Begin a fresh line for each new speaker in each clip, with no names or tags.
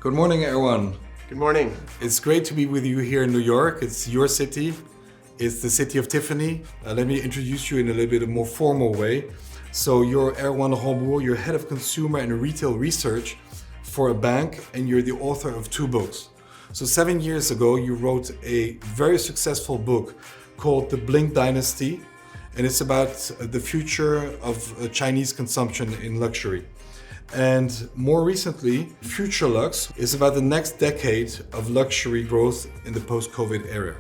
Good morning, Erwan.
Good morning.
It's great to be with you here in New York. It's your city. It's the city of Tiffany. Let me introduce you in a little bit more formal way. So you're Erwan Rambourg, you're head of consumer and retail research for a bank, and you're the author of 2 books. So 7 years ago, you wrote a very successful book called The Blink Dynasty, and it's about the future of Chinese consumption in luxury. And more recently, Future Lux is about the next decade of luxury growth in the post-COVID era.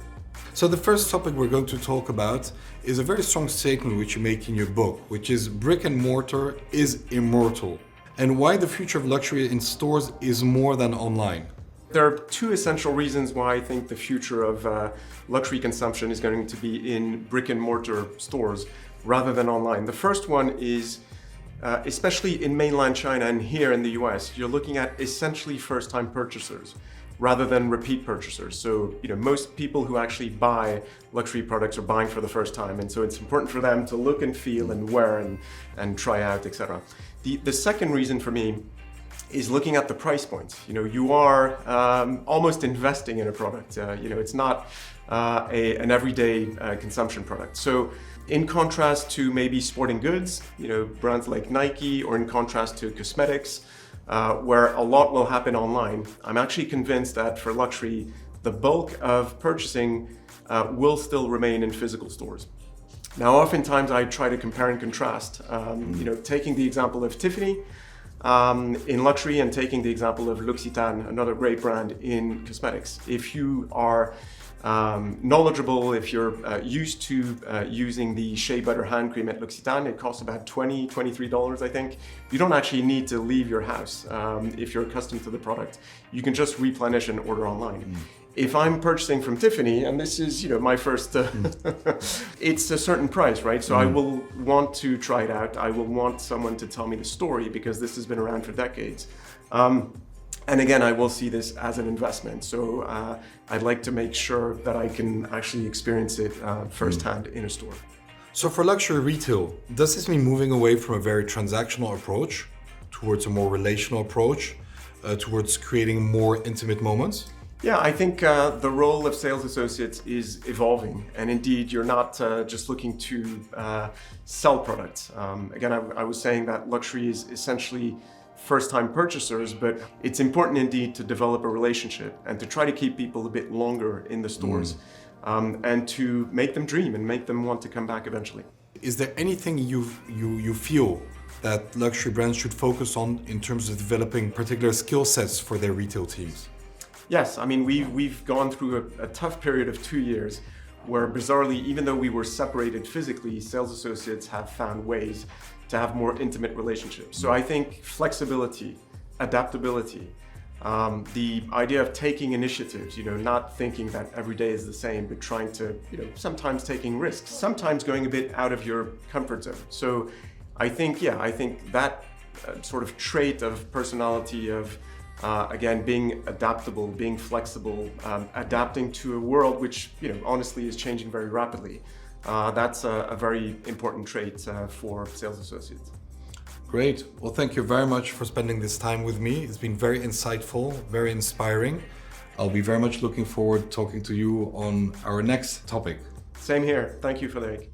So the first topic we're going to talk about is a very strong statement which you make in your book, which is brick and mortar is immortal, and why the future of luxury in stores is more than online.
There are 2 essential reasons why I think the future of luxury consumption is going to be in brick and mortar stores rather than online. The first one is especially in mainland China and here in the US, you're looking at essentially first-time purchasers rather than repeat purchasers. So, most people who actually buy luxury products are buying for the first time. And so it's important for them to look and feel and wear and try out, etc. The second reason for me is looking at the price points. You are almost investing in a product. It's not an everyday consumption product. So in contrast to maybe sporting goods, brands like Nike, or in contrast to cosmetics, where a lot will happen online, I'm actually convinced that for luxury, the bulk of purchasing will still remain in physical stores. Now, oftentimes I try to compare and contrast, taking the example of Tiffany in luxury and taking the example of L'Occitane, another great brand in cosmetics. If you are knowledgeable, if you're used to using the shea butter hand cream at L'Occitane, it costs about $23, I think. You don't actually need to leave your house if you're accustomed to the product. You can just replenish and order online. If I'm purchasing from Tiffany, and this is my first, it's a certain price, right? So I will want to try it out. I will want someone to tell me the story because this has been around for decades. And again, I will see this as an investment. So I'd like to make sure that I can actually experience it firsthand in a store.
So for luxury retail, does this mean moving away from a very transactional approach towards a more relational approach, towards creating more intimate moments?
Yeah, I think the role of sales associates is evolving. And indeed, you're not just looking to sell products. Again, I was saying that luxury is essentially first-time purchasers, but it's important indeed to develop a relationship and to try to keep people a bit longer in the stores and to make them dream and make them want to come back eventually.
Is there anything you feel that luxury brands should focus on in terms of developing particular skill sets for their retail teams?
Yes, I mean, we've gone through a tough period of 2 years where bizarrely, even though we were separated physically, sales associates have found ways to have more intimate relationships. So I think flexibility, adaptability, the idea of taking initiatives, not thinking that every day is the same, but trying to, sometimes taking risks, sometimes going a bit out of your comfort zone. So I think that sort of trait of personality of, again, being adaptable, being flexible, adapting to a world which, honestly is changing very rapidly. That's a very important trait for sales associates.
Great. Well, thank you very much for spending this time with me. It's been very insightful, very inspiring. I'll be very much looking forward to talking to you on our next topic.
Same here. Thank you, Frederic.